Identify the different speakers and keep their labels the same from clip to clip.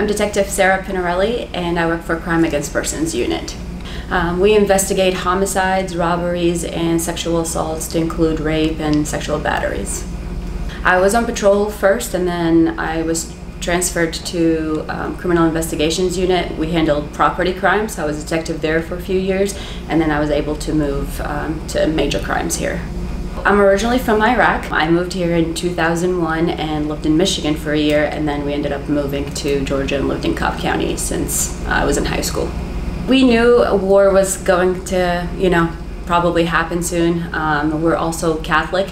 Speaker 1: Detective Penirelli, and I work for Crime Against Persons Unit. We investigate homicides, robberies, and sexual assaults to include rape and sexual batteries. I was on patrol first, and then I was transferred to Criminal Investigations Unit. We handled property crimes. I was a detective there for a few years, and then I was able to move to major crimes here. I'm originally from Iraq. I moved here in 2001 and lived in Michigan for a year, and then we ended up moving to Georgia and lived in Cobb County since I was in high school. We knew a war was going to, probably happen soon. We're also Catholic,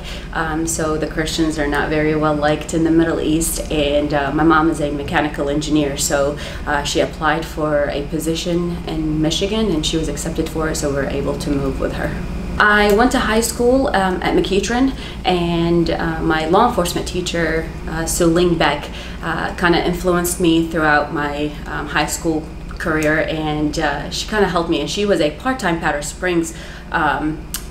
Speaker 1: so the Christians are not very well liked in the Middle East, and my mom is a mechanical engineer, so she applied for a position in Michigan and she was accepted for it, so we were able to move with her. I went to high school at McEachern, and my law enforcement teacher, Sue Ling Beck, kind of influenced me throughout my high school career, and she kind of helped me, and she was a part-time Powder Springs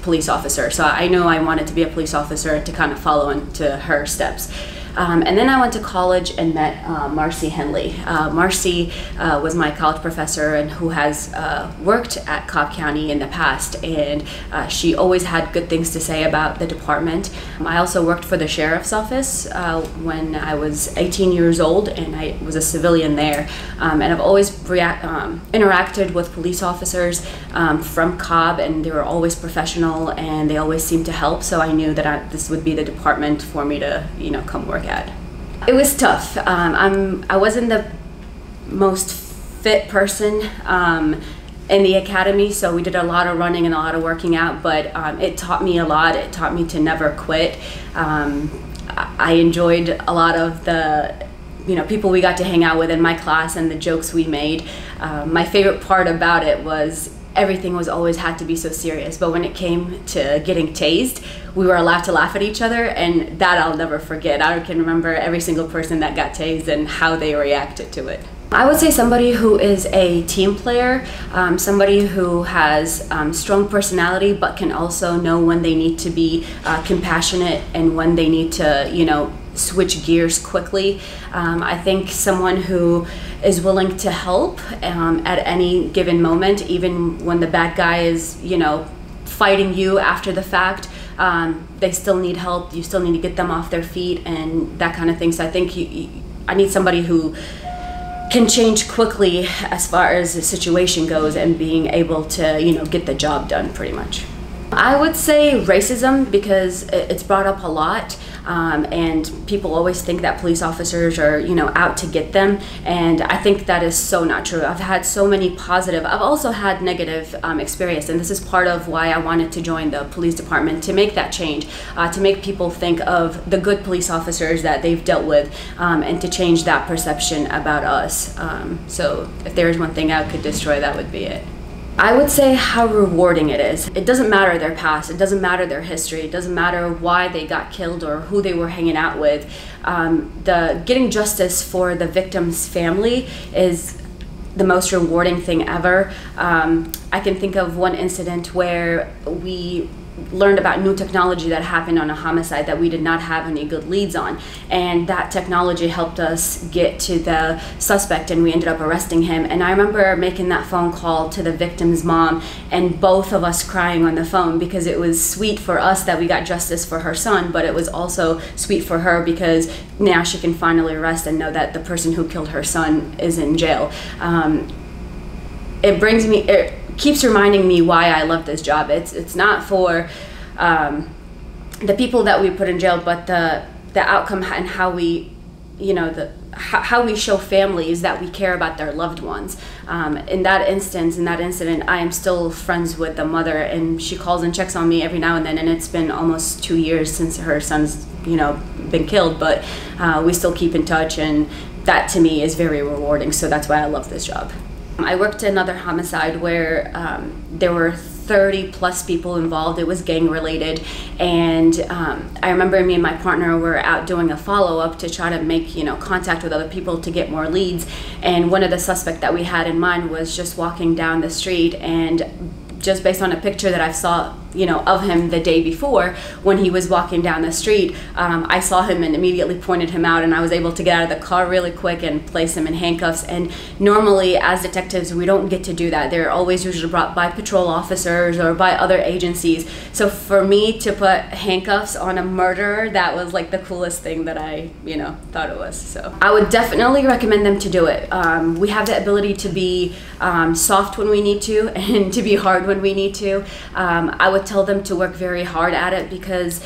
Speaker 1: police officer, so I knew I wanted to be a police officer to kind of follow into her steps. And then I went to college and met Marcy Henley. Marcy was my college professor and who has worked at Cobb County in the past, and she always had good things to say about the department. I also worked for the sheriff's office when I was 18 years old, and I was a civilian there. And I've always interacted with police officers from Cobb, and they were always professional and they always seemed to help, so I knew that this would be the department for me to come work at. It was tough. I wasn't the most fit person in the academy, so we did a lot of running and a lot of working out, but it taught me a lot. It taught me to never quit. I enjoyed a lot of the people we got to hang out with in my class and the jokes we made. My favorite part about it was everything was always had to be so serious, but when it came to getting tased, we were allowed to laugh at each other, and that I'll never forget. I can remember every single person that got tased and how they reacted to it. I would say somebody who is a team player, somebody who has strong personality but can also know when they need to be compassionate and when they need to, switch gears quickly. I think someone who is willing to help at any given moment, even when the bad guy is, fighting you after the fact. They still need help. You still need to get them off their feet and that kind of thing. So I think I need somebody who can change quickly as far as the situation goes and being able to, get the job done pretty much. I would say racism, because it's brought up a lot, and people always think that police officers are, out to get them, and I think that is so not true. I've had so many positive, I've also had negative experience, and this is part of why I wanted to join the police department, to make that change, to make people think of the good police officers that they've dealt with, and to change that perception about us. So if there is one thing I could destroy, that would be it. I would say how rewarding it is. It doesn't matter their past, it doesn't matter their history, it doesn't matter why they got killed or who they were hanging out with. The getting justice for the victim's family is the most rewarding thing ever. I can think of one incident where we learned about new technology that happened on a homicide that we did not have any good leads on, and that technology helped us get to the suspect, and we ended up arresting him. And I remember making that phone call to the victim's mom and both of us crying on the phone, because it was sweet for us that we got justice for her son, but it was also sweet for her because now she can finally rest and know that the person who killed her son is in jail. It keeps reminding me why I love this job. It's not for the people that we put in jail, but the outcome and how we, how we show families that we care about their loved ones. In that incident, I am still friends with the mother, and she calls and checks on me every now and then, and it's been almost 2 years since her son's, been killed, but we still keep in touch, and that to me is very rewarding, so that's why I love this job. I worked another homicide where there were 30 plus people involved. It was gang related, and I remember me and my partner were out doing a follow-up to try to make contact with other people to get more leads, and one of the suspects that we had in mind was just walking down the street, and just based on a picture that I saw of him the day before when he was walking down the street. I saw him and immediately pointed him out, and I was able to get out of the car really quick and place him in handcuffs. And normally as detectives we don't get to do that. They're always usually brought by patrol officers or by other agencies. So for me to put handcuffs on a murderer, that was like the coolest thing that I thought it was. So I would definitely recommend them to do it. We have the ability to be soft when we need to and to be hard when we need to. I would tell them to work very hard at it, because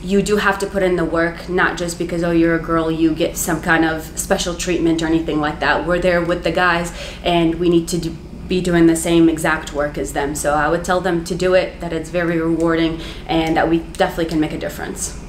Speaker 1: you do have to put in the work, not just because, oh, you're a girl, you get some kind of special treatment or anything like that. We're there with the guys, and we need to be doing the same exact work as them. So I would tell them to do it, that it's very rewarding, and that we definitely can make a difference.